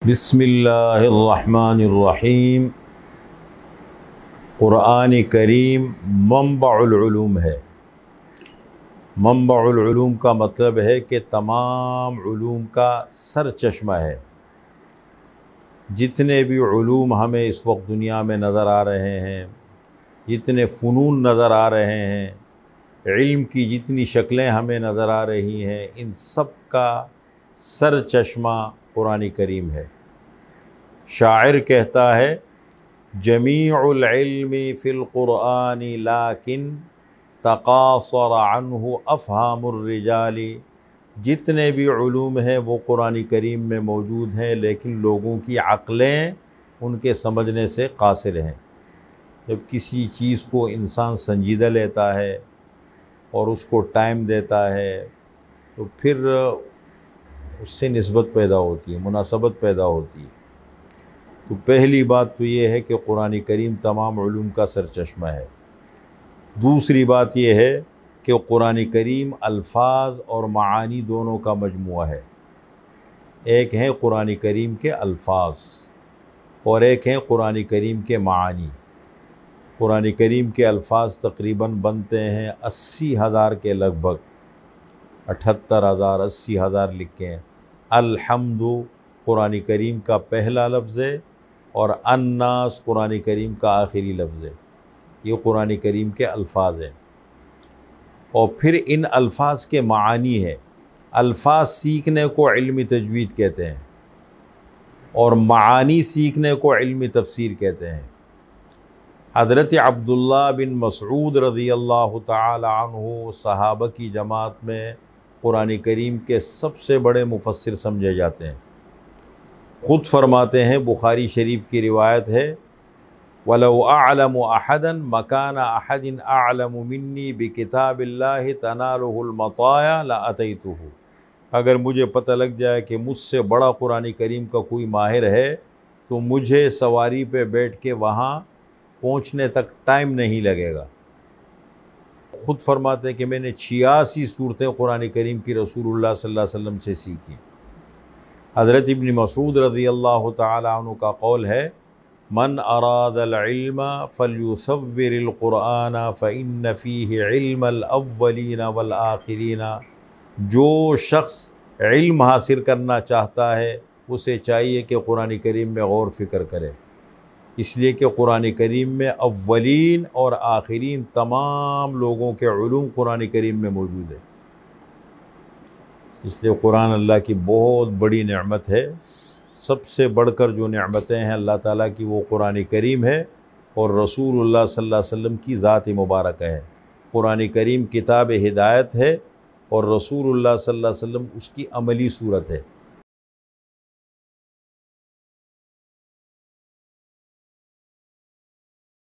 بسم اللہ الرحمن الرحیم۔ قرآن کریم منبع العلوم ہے۔ منبع العلوم کا مطلب ہے کہ تمام علوم کا سر چشمہ ہے۔ جتنے بھی علوم ہمیں اس وقت دنیا میں نظر آ رہے ہیں، جتنے فنون نظر آ رہے ہیں، علم کی جتنی شکلیں ہمیں نظر آ رہی ہیں، ان سب کا سر چشمہ قرآن کریم ہے۔ شاعر کہتا ہے جمیع العلم فی القرآن لیکن تقاصر عنہ افہام الرجال۔ جتنے بھی علوم ہیں وہ قرآن کریم میں موجود ہیں، لیکن لوگوں کی عقلیں ان کے سمجھنے سے قاصر ہیں۔ جب کسی چیز کو انسان سنجیدہ لیتا ہے اور اس کو ٹائم دیتا ہے تو پھر اس سے نسبت پیدا ہوتی ہے، مناسبت پیدا ہوتی ہے۔ تو پہلی بات تو یہ ہے کہ قرآن کریم تمام علوم کا سر چشمہ ہے۔ دوسری بات یہ ہے کہ قرآن کریم الفاظ اور معانی دونوں کا مجموعہ ہے۔ ایک ہیں قرآن کریم کے الفاظ اور ایک ہیں قرآن کریم کے معانی۔ قرآن کریم کے الفاظ تقریباً بنتے ہیں 80,000 کے لگ بھگ، 78,000 80,000 لکھے ہیں۔ الحمد قرآن کریم کا پہلا لفظ ہے اور الناس قرآن کریم کا آخری لفظ ہے۔ یہ قرآن کریم کے الفاظ ہیں۔ اور پھر ان الفاظ کے معانی ہے۔ الفاظ سیکھنے کو علم تجوید کہتے ہیں اور معانی سیکھنے کو علم تفسیر کہتے ہیں۔ حضرت عبداللہ بن مسعود رضی اللہ تعالی عنہ صحابہ کی جماعت میں قرآن کریم کے سب سے بڑے مفسر سمجھے جاتے ہیں۔ خود فرماتے ہیں، بخاری شریف کی روایت ہے، وَلَوْ أَعْلَمُ أَحَدًا مَكَانَ أَحَدٍ أَعْلَمُ مِنِّي بِكِتَابِ اللَّهِ تَنَالُهُ الْمَطَايَا لَأَتَيْتُهُ۔ اگر مجھے پتہ لگ جائے کہ مجھ سے بڑا قرآن کریم کا کوئی ماہر ہے تو مجھے سواری پہ بیٹھ کے وہاں پہنچنے تک ٹائم نہیں لگے گا۔ خود فرماتے ہیں کہ میں نے 86 صورتیں قرآن کریم کی رسول اللہ صلی اللہ علیہ وسلم سے سیکھی۔ حضرت ابن مسعود رضی اللہ تعالی عنہ کا قول ہے، من اراد العلم فلیصور القرآن فإن فیہ علم الاولین والآخرین۔ جو شخص علم حاصل کرنا چاہتا ہے اسے چاہیے کہ قرآن کریم میں غور فکر کرے، اس لیے کہ قرآن کریم میں اولین اور آخرین تمام لوگوں کے علوم قرآن کریم میں موجود ہے۔ اس لیے قرآن اللہ کی بہت بڑی نعمت ہے۔ سب سے بڑھ کر جو نعمتیں ہیں اللہ تعالیٰ کی وہ قرآن کریم ہے اور رسول اللہ صلی اللہ علیہ وسلم کی ذات مبارکہ ہے۔ قرآن کریم کتاب ہدایت ہے اور رسول اللہ صلی اللہ علیہ وسلم اس کی عملی صورت ہے۔